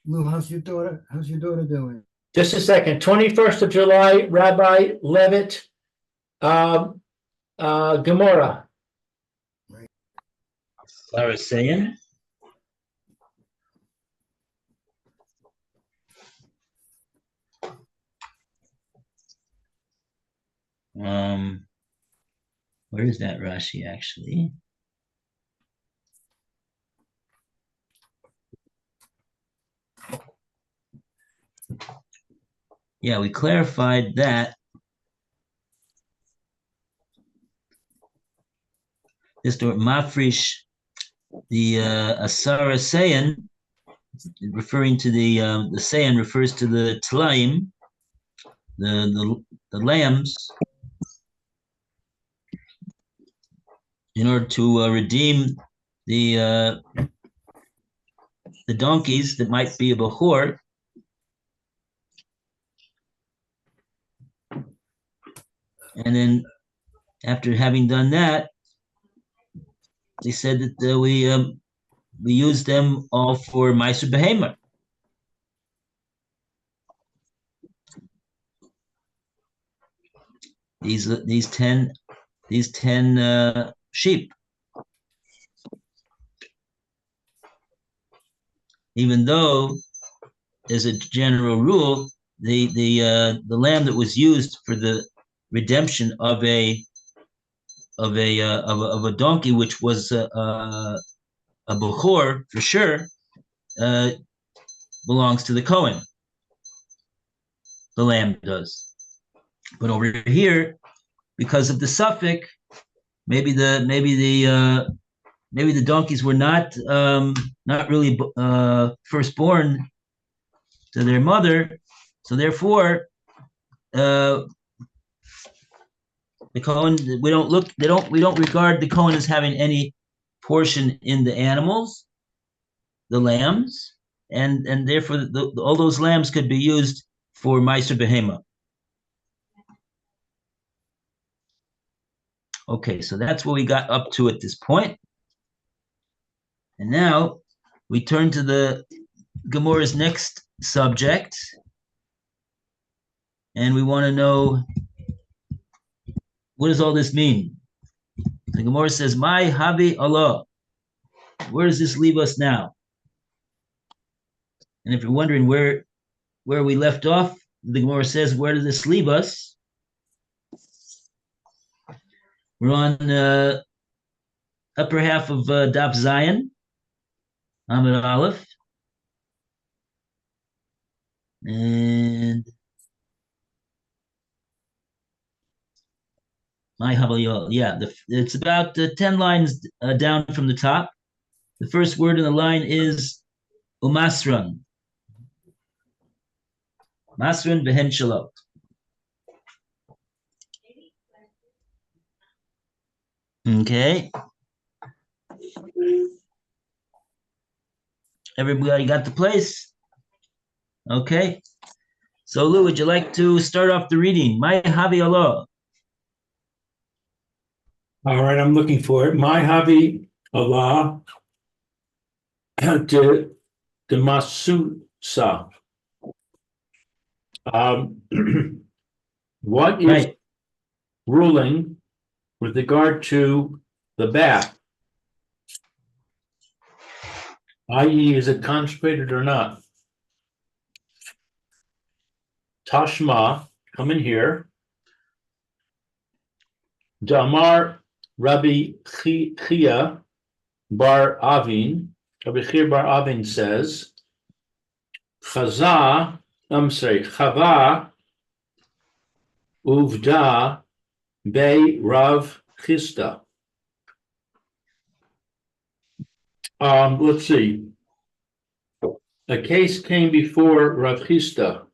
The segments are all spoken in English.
Lou, how's your daughter? How's your daughter doing? Just a second. 21st of July, Rabbi Levitt, Gemora. Right. Sarah saying, where is that Rashi actually? Yeah, we clarified that this mafrish, the Asara Sayan, referring to the Sayan refers to the Tlaim, the lambs, in order to redeem the donkeys that might be a Bahor. And then after having done that, they said that we used them all for Meiser Behema. These 10 sheep. Even though, as a general rule, the lamb that was used for the redemption of a donkey, which was a Bechor for sure, belongs to the Kohen. The lamb does, but over here, because of the suffix, maybe the donkeys were not really firstborn to their mother, so therefore the Kohen, we don't regard the Kohen as having any portion in the animals, the lambs, and therefore all those lambs could be used for Meiser Behema. Okay, so that's what we got up to at this point. And now we turn to the Gemora's next subject, and we want to know, what does all this mean? The Gemora says, "My Havi Allah." Where does this leave us now? And if you're wondering where we left off, the Gemora says, "Where does this leave us?" We're on upper half of Daf Zion, Amud Aleph, and my Habayol. Yeah, it's about 10 lines down from the top. The first word in the line is Umasran. Masran Behen Shalot. Okay. Everybody got the place? Okay. So Lou, would you like to start off the reading? My Havi Allah. All right, I'm looking for it. My Havi Allah to Masusa. What is Right. ruling with regard to the bath? I.e., is it consecrated or not? Tashma, come in here. Damar Rabbi Chia Bar Avin, Rabbi Chia Bar Avin says, Chava Uvda Be Rav Chista. Let's see. A case came before Rav Chista.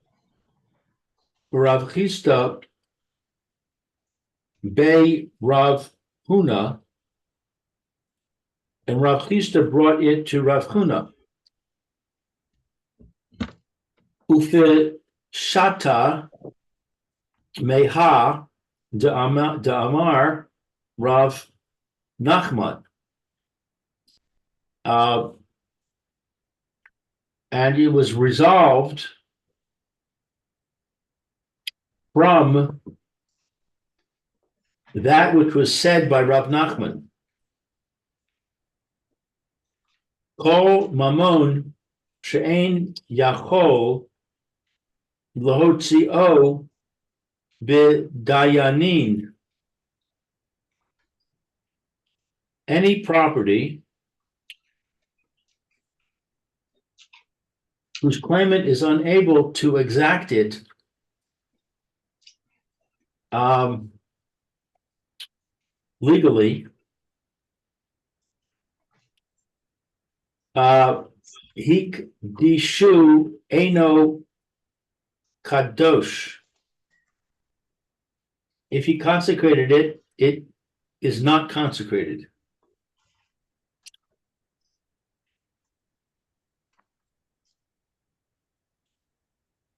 Rav Chista Be Rav Huna, and Rav Chista brought it to Rav Huna. Ufe Shata Meha de Amar Rav Nachman. and it was resolved from that which was said by Rav Nachman. Kol mamon she'ein yachol lahotzio b'dayanin. Any property whose claimant is unable to exact it legally, hik dishu eno kadosh. If he consecrated it, it is not consecrated.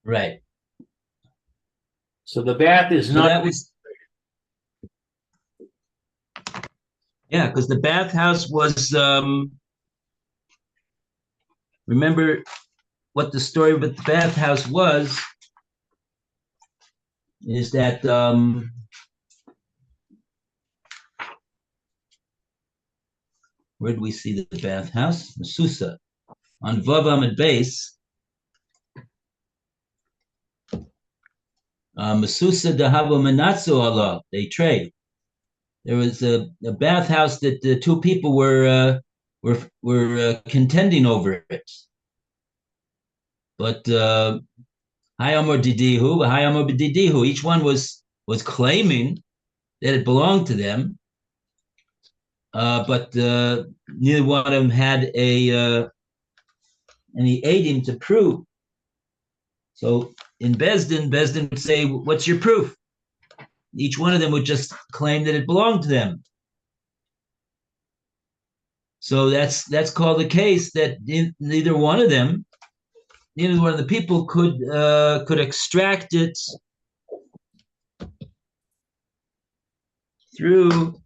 Right. So the bath is So not. that was, yeah, because the bathhouse was, remember what the story with the bathhouse was, is that where do we see the bathhouse? Masusa. On Vav Amid base, Masusa Dahava Manatsu Allah, they trade. There was a bathhouse that the two people were contending over it. But Hayamor Didihu, each one was claiming that it belonged to them, but neither one of them had any aidim to prove. So in Bezdin would say, "What's your proof?" Each one of them would just claim that it belonged to them. So that's called a case that neither one of the people could extract it through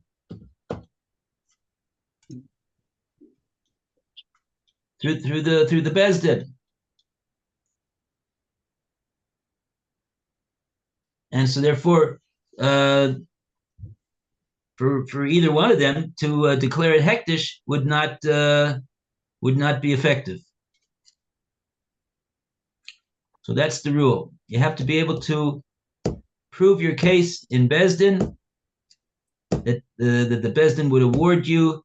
the Bezdin. And so therefore, for either one of them to declare it hektish would not be effective. So that's the rule. You have to be able to prove your case in Bezdin, that the Bezdin would award you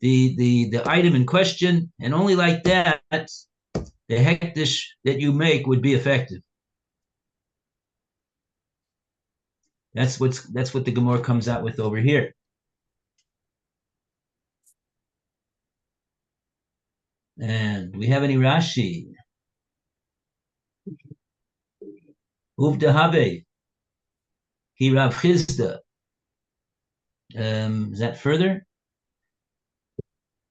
the item in question, and only like that the hektish that you make would be effective. That's what the Gemora comes out with over here. And do we have any Rashi? Uvdahabe, he Rav Chizda. Is that further?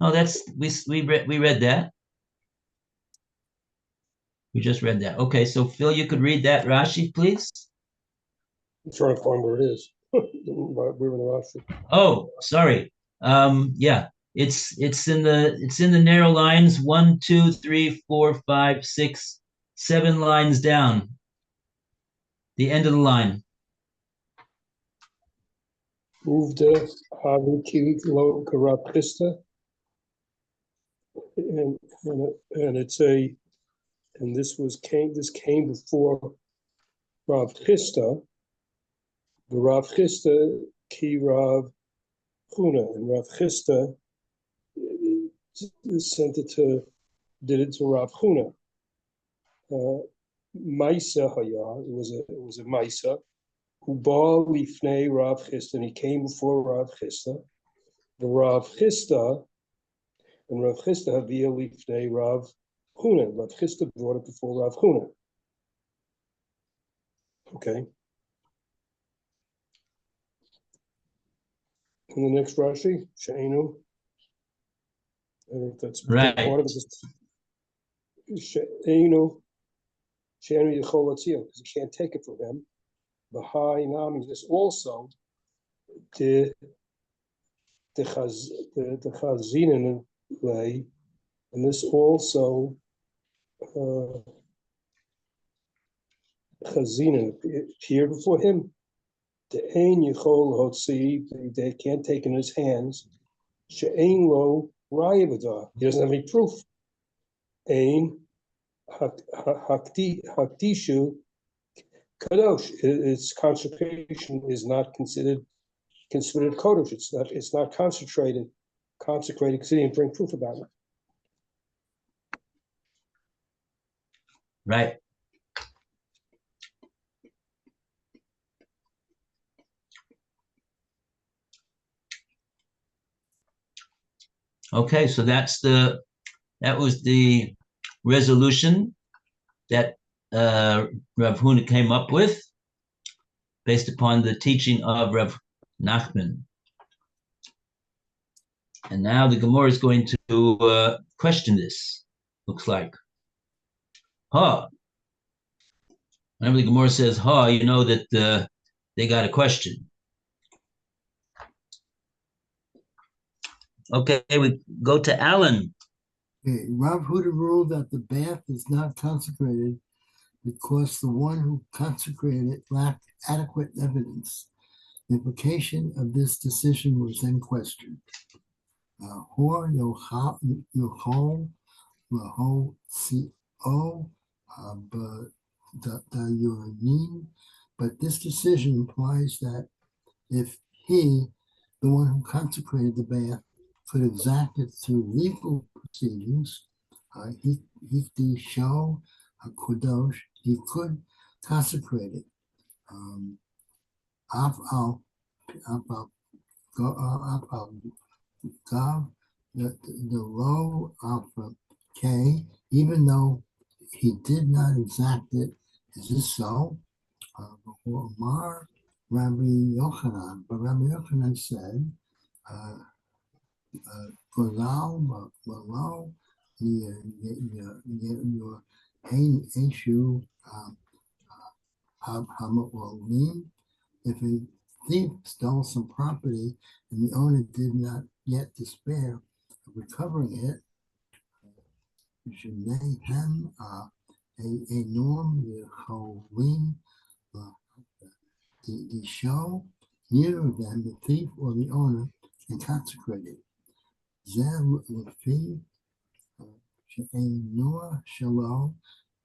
Oh, that's we read that. We just read that. Okay, so Phil, you could read that Rashi, please. I'm trying to find where it is. We're in the Rashi. Oh, sorry. Yeah, it's in the narrow lines, 1, 2, 3, 4, 5, 6, 7 lines down. The end of the line. Uvda Havi Kilik Lo Karab Krista. And it's this came before Rav Chista. The Rav Chista Ki Rav Huna, and Rav Chista did it to Rav Huna. Maisa Haya, it was a Maisa. Huba Lifnei Rav Chista, and he came before Rav Chista. The Rav Chista, and Rav Chista Havia Lifnei Rav Huna. Rav Chista brought it before Rav Huna. Okay. And the next Rashi, She'enu. I think that's right. Part of it. She'enu Yechol Latzil, because you can't take it from him. Bahai Nami, this also the Chazinin way, and this also Chazina appeared before him. The Ein Yichol Hotzi, they can't take in his hands. She'ein lo raya. He doesn't have any proof. Ein Hakdishu Kadosh. Its consecration is not considered Kodesh. It's not consecrated because he didn't bring proof about it. Right. Okay, so that was the resolution that Rav Huna came up with based upon the teaching of Rav Nachman. And now the Gemora is going to question this, looks like. Whenever the Gemora says you know that they got a question. Okay, we go to Alan. Okay, Rav Huda ruled that the bath is not consecrated because the one who consecrated it lacked adequate evidence. The implication of this decision was then questioned. Hor yochol laho co but this decision implies that if he, the one who consecrated the bath, could exact it through legal proceedings, he could consecrate it. The low alpha K, even though he did not exact it. Is this so? Amar Rabbi Yochanan, but Rabbi Yochanan said, "Golal, your issue, if a thief stole some property and the owner did not yet despair of recovering it, should they him a norm the show neither of them, the thief or the owner, can consecrate it.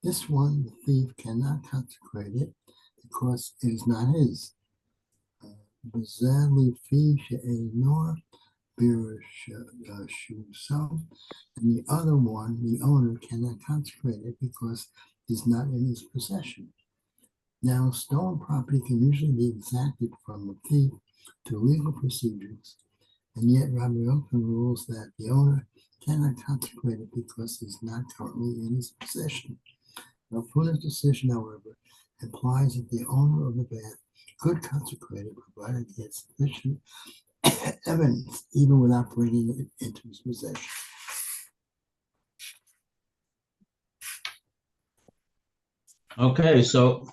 This one, the thief, cannot consecrate it because it is not his. And the other one, the owner, cannot consecrate it because it is not in his possession. Now, stolen property can usually be exacted from the thief through legal procedures, and yet Rabbi Yochanan rules that the owner cannot consecrate it because it is not currently in his possession. Rav Huna's decision, however, implies that the owner of the bath could consecrate it provided he had sufficient evidence, even without bringing it into his possession. Okay, so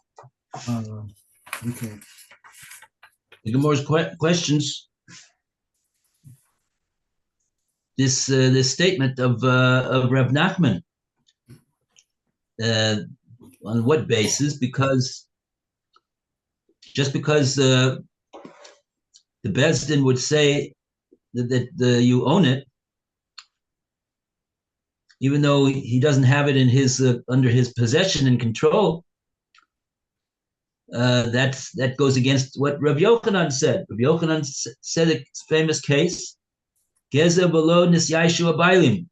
Okay. the Gemara's questions this statement of Rav Nachman. On what basis? Because just because the Bezdin would say that you own it, even though he doesn't have it in his under his possession and control, that goes against what Rav Yochanan said. Rav Yochanan said a famous case, Gezer below Nisyaishu Abailim.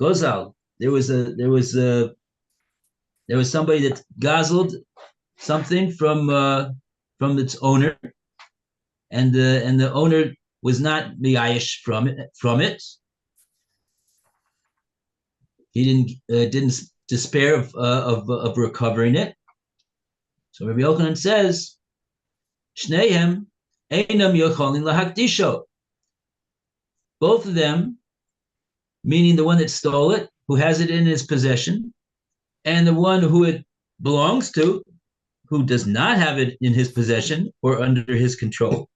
Gozal. There was somebody that guzzled something from its owner, and the owner was not miyayish from it. He didn't despair of recovering it. So Rabbi Yochanan says, Shnehem einam yocholin lahakdisho. Both of them, meaning the one that stole it, who has it in his possession, and the one who it belongs to, who does not have it in his possession or under his control,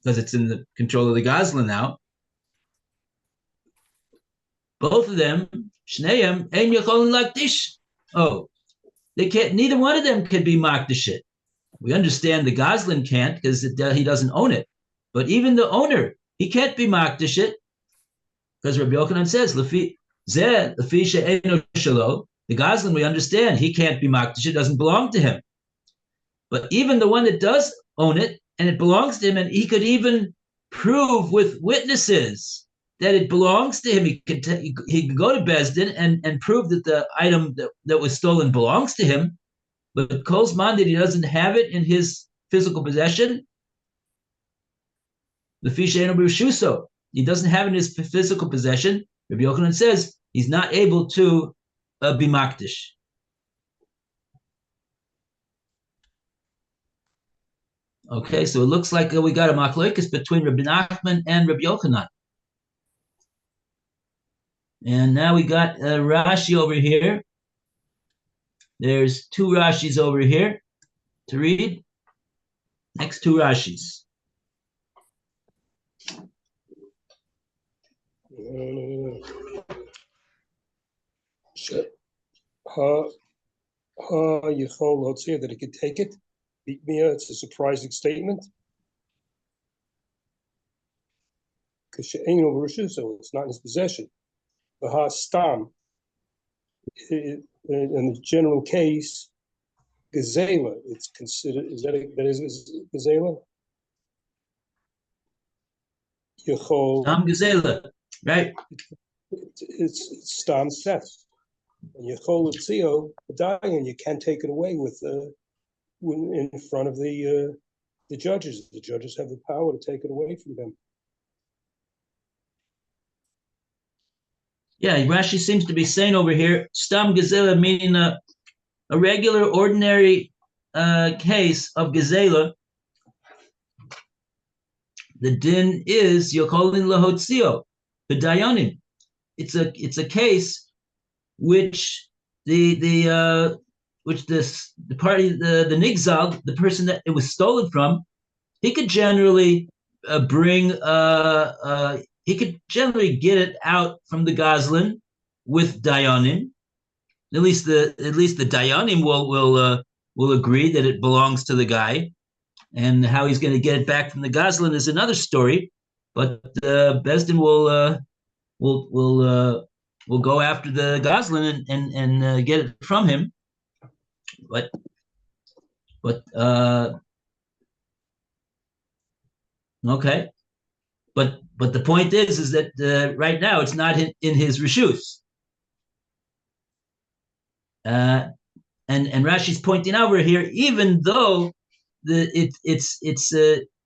because it's in the control of the Gazlan now. Both of them Shneim ein yakolin lakdish. Oh, they can't. Neither one of them can be makdashit. We understand the Goslin can't because he doesn't own it. But even the owner, he can't be makdashit because Rabbi Yochanan says, "Lefi zeh lefi she'eno shelo." The Goslin, we understand, he can't be makdashit. It doesn't belong to him. But even the one that does own it and it belongs to him, and he could even prove with witnesses that it belongs to him. He could go to Bezdin and prove that the item that was stolen belongs to him. But Kol's man that he doesn't have it in his physical possession, the he doesn't have it in his physical possession. Rabbi Yochanan says he's not able to be makdish. Okay, so it looks like we got a machlokes between Rabbi Nachman and Rabbi Yochanan. And now we got Rashi over here. There's two Rashis over here to read. Next two Rashis. Let's say that he could take it. It's a surprising statement. Because so it's not in his possession. The stam. In the general case, gazela, it's considered, that is gazela? Stam gazela, right? It's stam theft. And Yechol Tzio, and you can't take it away with in front of the judges. The judges have the power to take it away from them. Yeah, Rashi seems to be saying over here, stam gazela, meaning a regular, ordinary case of gazela. The din is yokolin lahotzio, the dayanim. It's a case which the party, the nigzal, the person that it was stolen from, he could generally he could generally get it out from the Goslin with dayanim. At least the dayanim will agree that it belongs to the guy, and how he's going to get it back from the Goslin is another story. But Bezdin will go after the Goslin and get it from him. But okay. But the point is that right now it's not in his reshus. And Rashi's pointing out over here, even though it's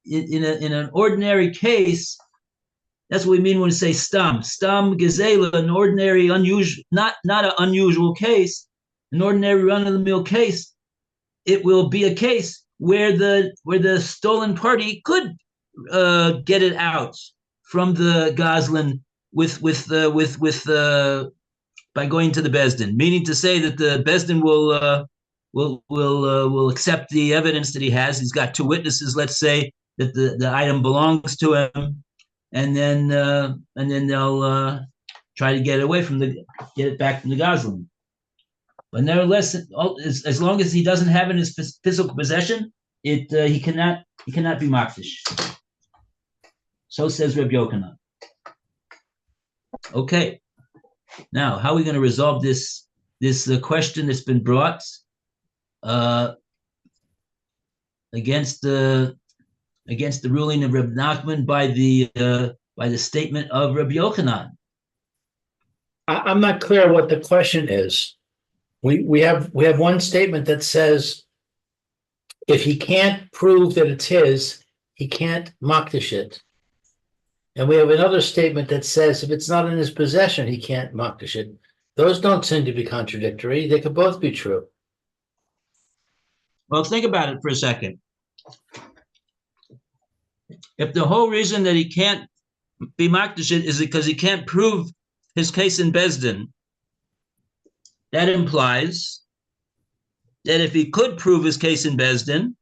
in an ordinary case, that's what we mean when we say stam gazela, an ordinary, unusual, not an unusual case, an ordinary run-of-the-mill case. It will be a case where the stolen party could get it out from the Goslin by going to the Bezdin, meaning to say that the Bezdin will accept the evidence that he has. He's got two witnesses, let's say, that the item belongs to him, and then they'll try to get it back from the Goslin. But nevertheless, as long as he doesn't have it in his physical possession, he cannot be makdish. So says Reb Yochanan. Okay, now how are we going to resolve this question that's been brought against the ruling of Reb Nachman by the statement of Reb Yochanan? I'm not clear what the question is. We have one statement that says if he can't prove that it's his, he can't makdish it. And we have another statement that says if it's not in his possession, he can't makdish it. Those don't seem to be contradictory. They could both be true. Well, think about it for a second. If the whole reason that he can't be makdish it is because he can't prove his case in Bezdin, that implies that if he could prove his case in Bezdin,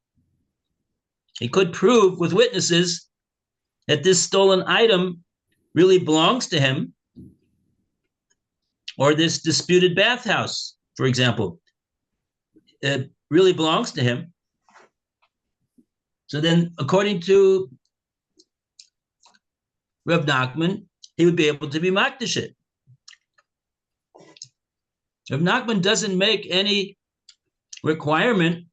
he could prove with witnesses that this stolen item really belongs to him, or this disputed bathhouse, for example, it really belongs to him. So then, according to Reb Nachman, he would be able to be makdish it. Reb Nachman doesn't make any requirement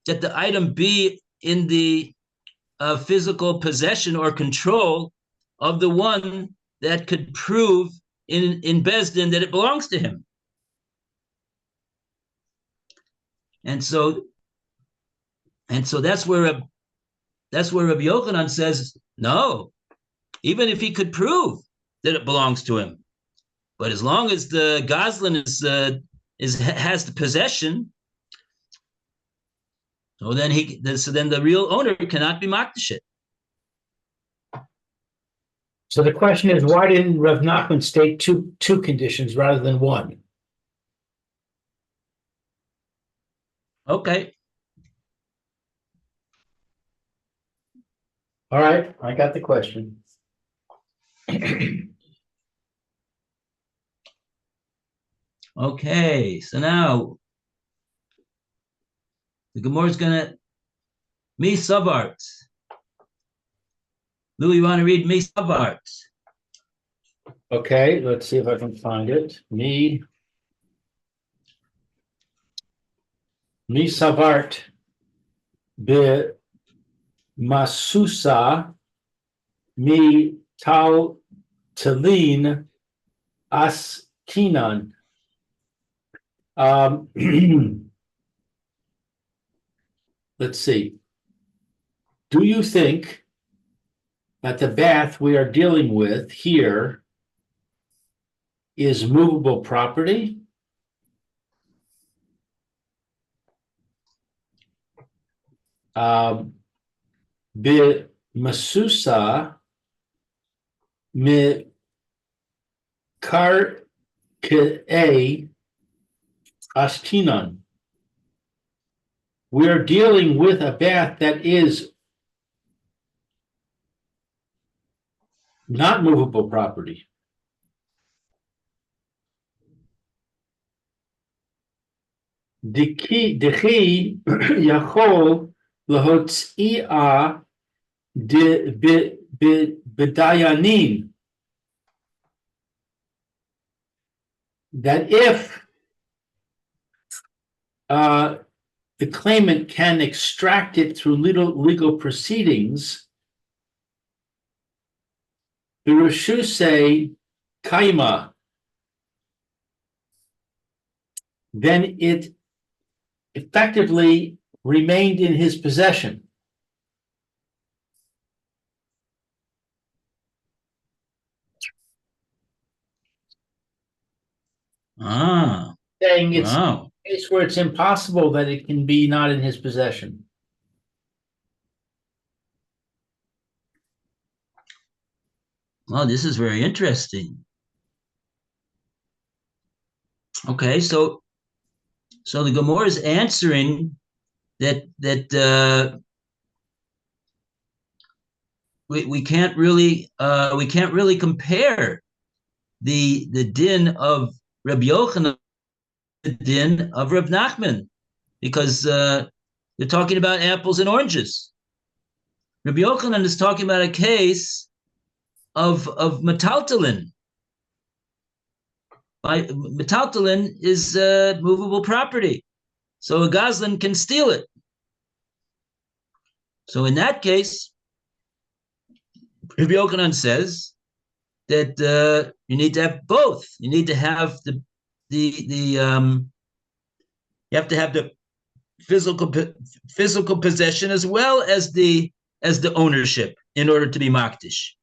that the item be in the physical possession or control of the one that could prove in Bezdin that it belongs to him. And so that's where Rabbi Yochanan says, no, even if he could prove that it belongs to him, but as long as the Goslin has the possession, so then the real owner cannot be makdish it. So the question is, why didn't Rav Nachman state two conditions rather than one? Okay. All right, I got the question. Okay, so now the Gemara is gonna me subart. Lou, you want to read me subart? Okay, let's see if I can find it. Me savart be masusa mi tal telin askinan. Let's see. Do you think that the bath we are dealing with here is movable property? Be masusa mi kar ke askinan. We are dealing with a bath that is not movable property. Dechi yachol lahotzia bedayanin. That if the claimant can extract it through legal proceedings, the Reshusei Kaima, then it effectively remained in his possession. Saying it's Wow. a case where it's impossible that it can be not in his possession. Well, this is very interesting. Okay, so the Gemara is answering that we can't really compare the din of Rabbi Yochanan, the din of Reb Nachman, because they're talking about apples and oranges. Rabbi Yochanan is talking about a case of metaltalin. Metaltalin is movable property, so a Goslin can steal it. So in that case, Rabbi Yochanan says that you need to have both. You need to have you have to have the physical possession as well as the ownership in order to be makdish.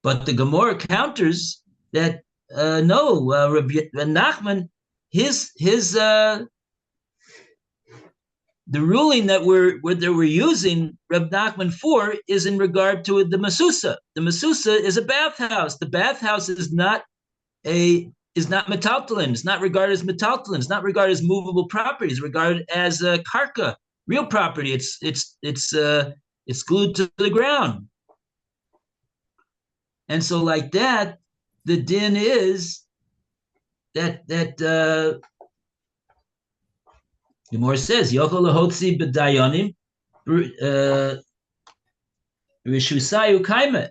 But the Gemara counters that no, Rabbi Nachman, the ruling that we're using Reb Nachman for is in regard to the Masusa. The Masusa is a bathhouse. The bathhouse is not metaltalin. It's not regarded as metaltalin. It's not regarded as movable property. It's regarded as a karka, real property. It's glued to the ground. And so like that, the din is Gemora says yochel lahotzi b'dayanim rishusayu kaima.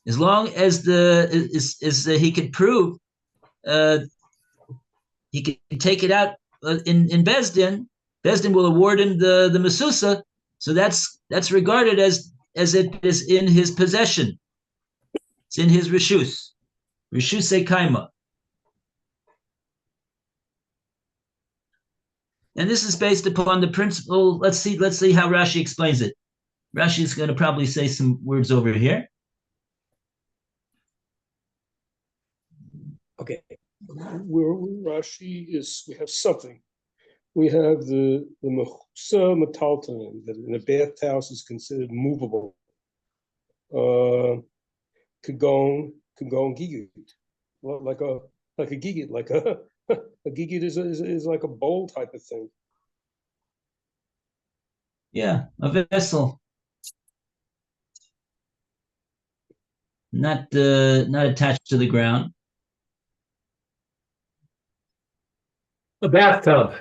As long as he can prove he can take it out in Bezdin. Bezdin will award him the Mesusa, so that's regarded as it is in his possession. It's in his reshus kaima. And this is based upon the principle. Let's see how Rashi explains it. Rashi is going to probably say some words over here. Okay, where Rashi is, we have something. We have the mechusa metaltalin that in a bathhouse is considered movable. Kagon gigit, like a gigit, like a gigit is like a bowl type of thing. Yeah, a vessel, not attached to the ground. A bathtub.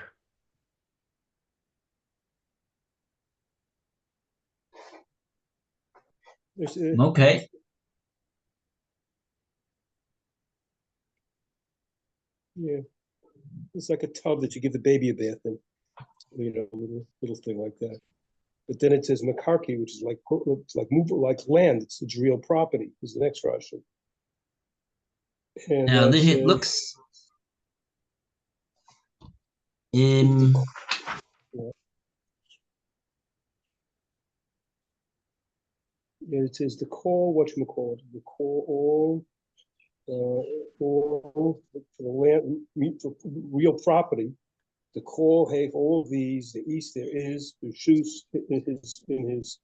Okay. Yeah, it's like a tub that you give the baby a bath in, little thing like that. But then it says makarki, which is like movable, like land. It's real property. Is the next Rashi. And now it looks in. Yeah, it says the call. Whatchamacallit? The call all for the land for real property. The call have all of these. The east there is the shoes in his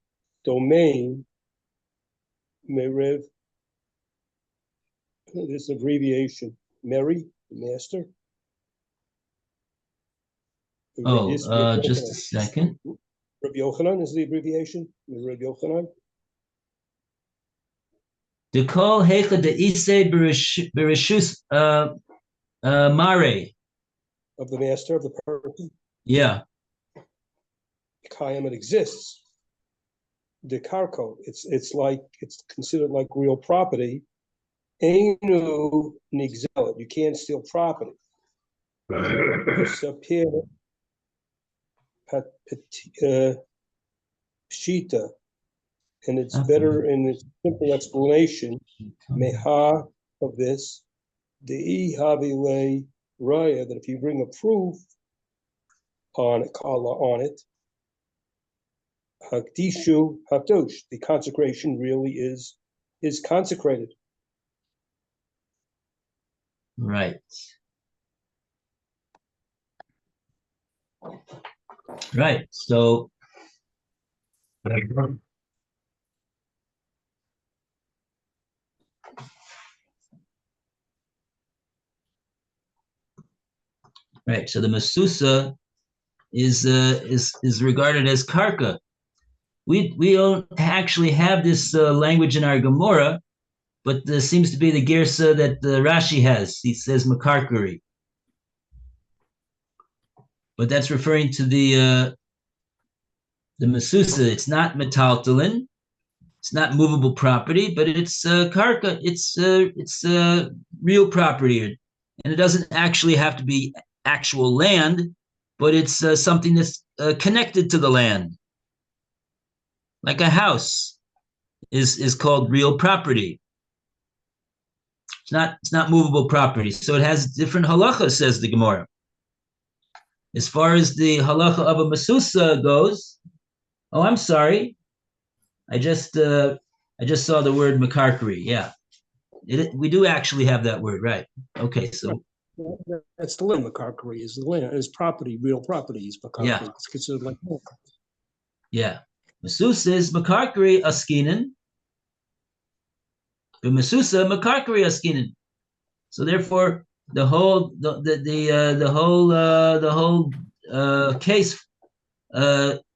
domain. Merev. This abbreviation. Mary, the master. Just a second. Rabbi Yochanan is the abbreviation. Rabbi Yochanan. The call hecha de ise bereshus mare. Of the master of the person. Yeah. Kayam, it exists. The carco, it's considered like real property. Ainu nigzelet, you can't steal property. Pshita, and it's better in its simple explanation. Meha of this, the havile raya, that if you bring a proof on it, hakdishu hafdosh, the consecration really is consecrated. Right. Right. So right. So the Masusa is regarded as karka. We don't actually have this language in our Gemora, but there seems to be the girsa that Rashi has. He says makarkari, but that's referring to the Masusa. It's not metaltalin. It's not movable property, but it's karka. It's real property, and it doesn't actually have to be actual land, but it's something that's connected to the land, like a house is called real property. It's not movable property, so it has different halacha, says the Gemora. As far as the halacha of a masusa goes, oh, I'm sorry, I just saw the word makarkari. Yeah, we do actually have that word, right? Okay, so that's the land. Makarkari is the land, is property, real property is makarkari. Yeah. It's considered like land. Yeah, masusa is makarkari askinen. The masusa makarkari askinen. So therefore, the whole case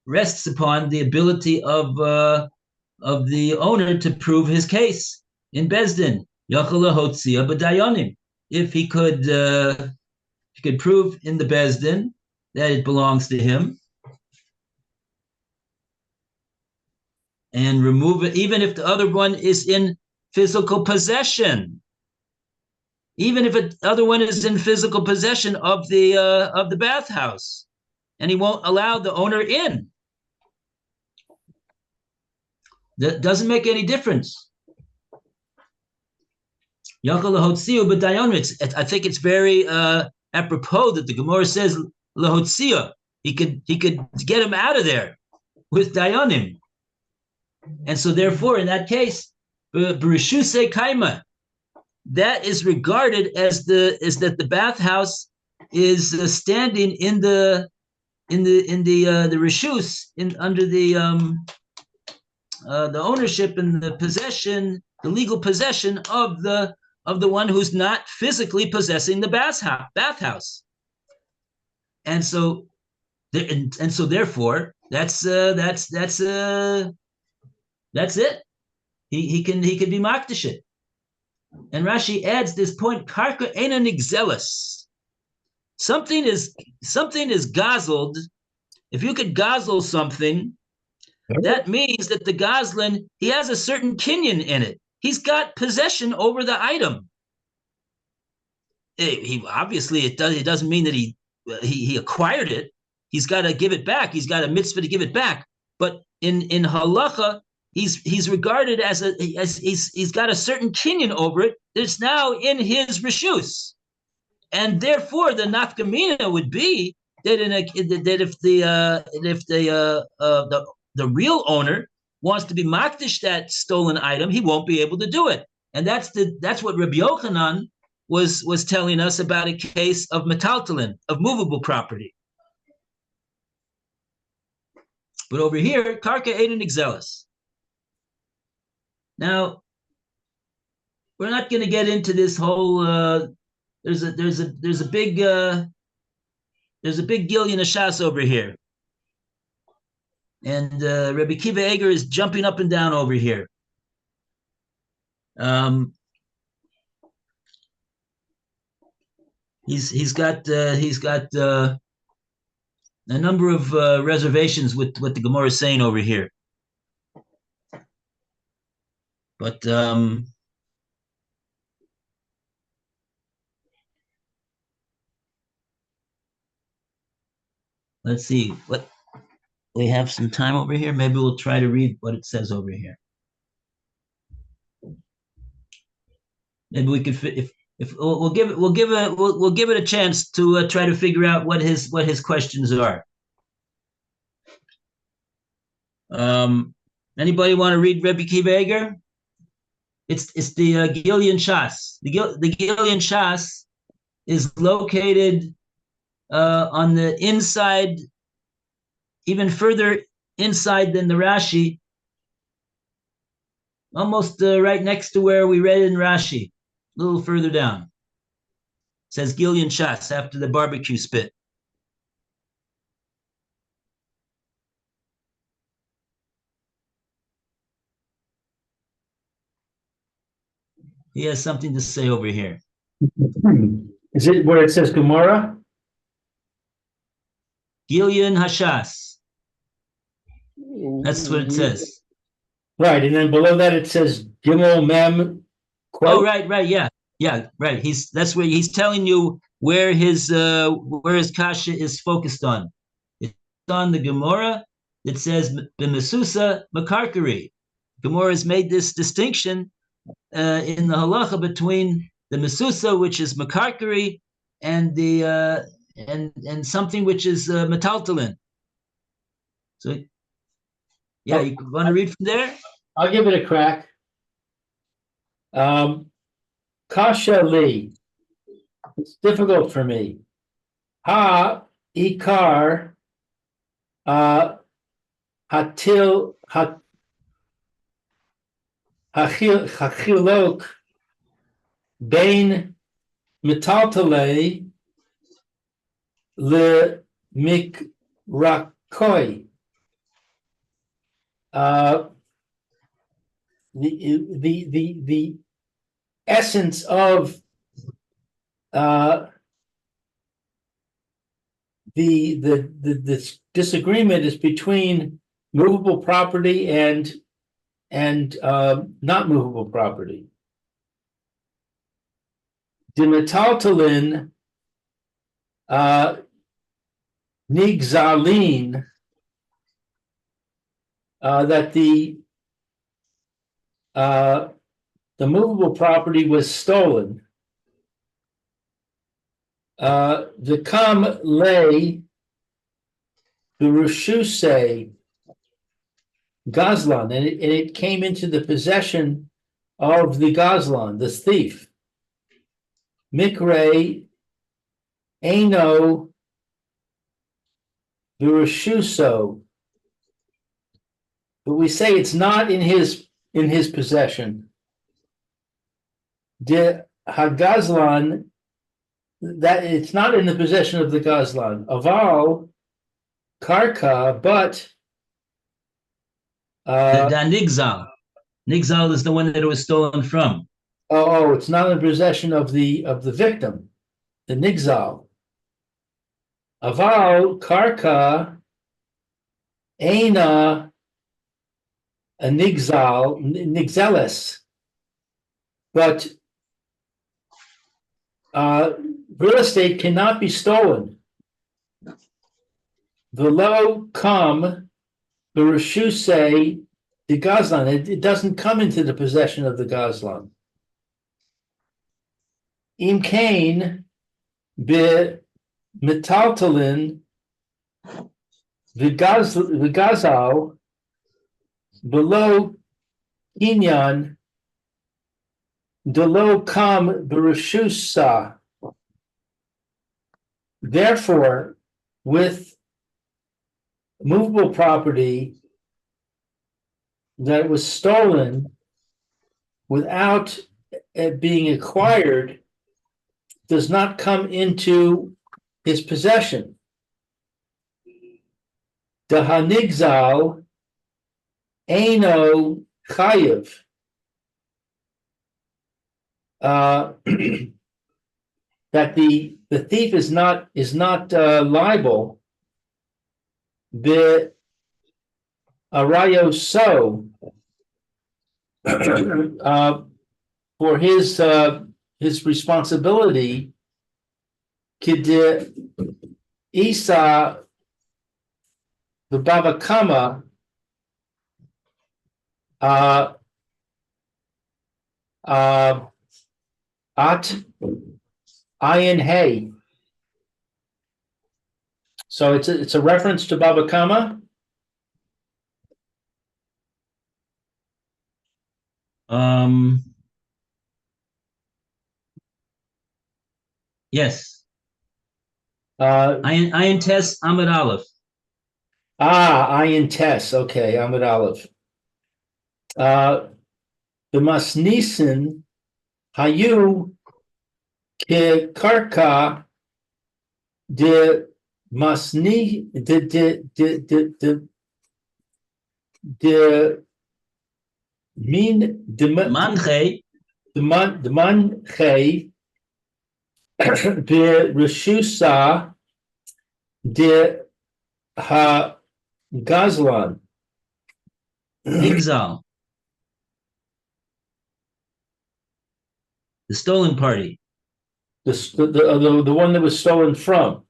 rests upon the ability of the owner to prove his case in Bezdin. Yachal hotzia b'dayanim. if he could prove in the Bezdin that it belongs to him and remove it, even if the other one is in physical possession. Even if the other one is in physical possession of the bathhouse, and he won't allow the owner in. That doesn't make any difference. I think it's very apropos that the Gemora says lahotzia. He could get him out of there with dayanim, and so therefore, in that case, b'rishusei kaima, that is regarded as that the bathhouse is standing in the rishus under the ownership and the possession, the legal possession of the one who's not physically possessing the bathhouse, and so therefore that's it. He can be makdish it. And Rashi adds this point: karka eina nigzelas. Something is gazled. If you could gazel something, that means that the gazlan, he has a certain kinyan in it. He's got possession over the item. He obviously it doesn't mean that he acquired it. He's got to give it back. He's got a mitzvah to give it back. But in halacha, he's regarded as he's got a certain kinyan over it that's now in his rishus, and therefore the nafkamina would be that if the real owner wants to be makdish that stolen item, he won't be able to do it. And that's what Rabbi Yochanan was telling us about a case of metaltalin, of movable property. But over here, karka eina nigzelas. Now, we're not going to get into this whole. There's a big Gilyon Ashas over here, and Rabbi Kiva Eger is jumping up and down over here. He's got a number of reservations with what the Gemora is saying over here. But let's see what we have some time over here. Maybe we'll try to read what it says over here. Maybe we could if we'll give it a chance to try to figure out what his questions are. Anybody want to read Rebbe Kiva Eger? It's the Gilyon Shas. The Gilyon Shas is located on the inside, even further inside than the Rashi, almost right next to where we read in Rashi, a little further down. It says Gilyon Shas after the barbecue spit. He has something to say over here. Is it where it says Gemora? Gilyon Hashas. That's what it says. Right, and then below that it says Gimel Mem. Quote. Oh, right, yeah, right. That's where he's telling you where his kasha is focused on. It's on the Gemora that says b'mesusa makarkari. Gemora has made this distinction in the halacha between the mesusa, which is makarkari, and the and something which is metaltalin. So, yeah, you want to read from there? I'll give it a crack. Kasha li. It's difficult for me. Ha ikar hatil hachilok bein metaltale le mikrakoi. The essence of the disagreement is between movable property and not movable property. The metaltalin nigzalin, that the movable property was stolen. The kam lay the Rishuse Gazlan, and it came into the possession of the Gazlan, the thief. Mikre Eno the Rishuso. But we say it's not in his possession. The Hagazlan, that it's not in the possession of the Gazlan. Aval Karka, but The Nigzal. Nigzal is the one that it was stolen from. it's not in possession of the victim, the Nigzal. Aval Karka Aina a Nigzeles. But real estate cannot be stolen. Velo come the Rishuse the Gazlan. It doesn't come into the possession of the Gazlan. Im Kain be metaltalin v'gazal below kinyan delo kam b'rishusa. Therefore, with movable property that was stolen without it being acquired does not come into his possession. The hanigzal Eino chayiv. That the thief is not liable. The arayo so for his responsibility. Kid Isa the Bava Kama at Ayin Hay. So it's a reference to Bava Kama. Yes. Uh, Ayin Tes Amid Aleph. Ayin Tes. Okay, Amid Aleph. The Masnisin Hayu Ke Karka de Masni de Min de Manche. the Manche de Rishusa de Ha Gazlan. Nigzal. The stolen party. The one that was stolen from,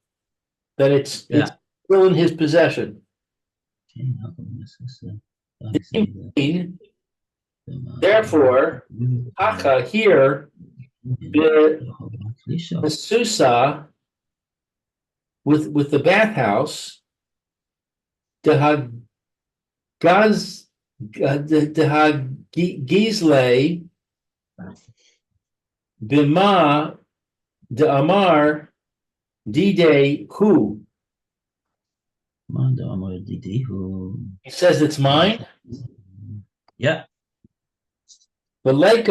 that it's still in his possession. Therefore, Haka here, the Susa with the bathhouse, the Gizle Bima de Amar Dide Hu. He says it's mine. Yeah. But like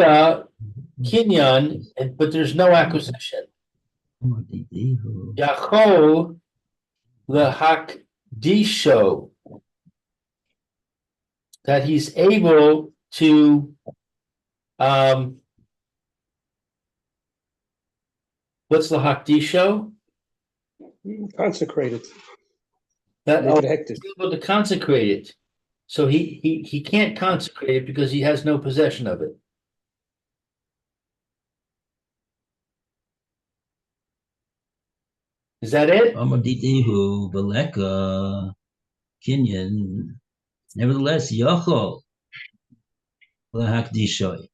Kinyan, but there's no acquisition. Yachol lehak disho, that he's able to What's the Hakdisho? Consecrated. That, Make oh, it hectic. he's able to consecrate it. So he can't consecrate it because he has no possession of it. Is that it? Amaditihu, Baleka, Kinyan. Nevertheless, Yochol, Lahakdishoy.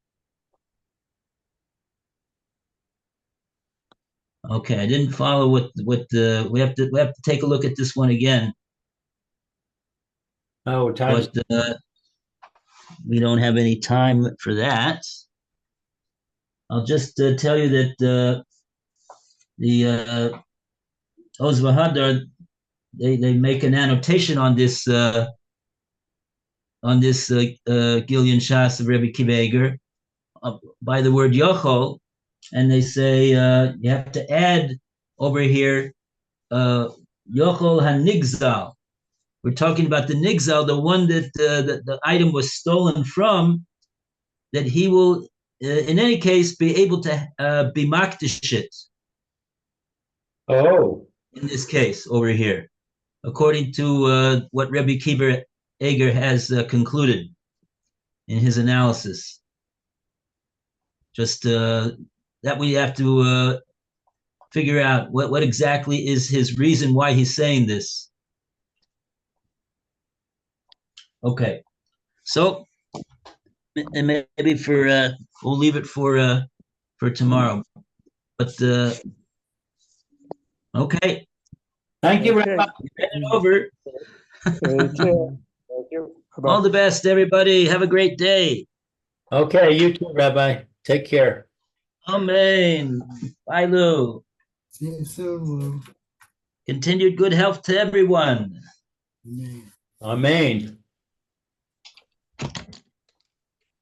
Okay, I didn't follow what the we have to take a look at this one again, Oh, time. but we don't have any time for that. I'll just tell you that the Ozvahadar, they make an annotation on this Gillian Shas of Rebbe Kiveger by the word Yochol, and they say you have to add over here Yochol HaNigzal. We're talking about the Nigzal, the one that the item was stolen from, that he will, in any case, be able to be makdish it. Oh, In this case over here, according to what Rebbe Kiver Eger has concluded in his analysis. Just that we have to figure out what exactly is his reason why he's saying this. Okay, so and maybe we'll leave it for tomorrow. But okay, thank you, Okay. Rabbi. over. Take care. Thank you. Bye-bye. All the best, everybody. Have a great day. Okay, you too, Rabbi. Take care. Amen. Bye, Lou. See you soon, Continued good health to everyone. Lou. Amen.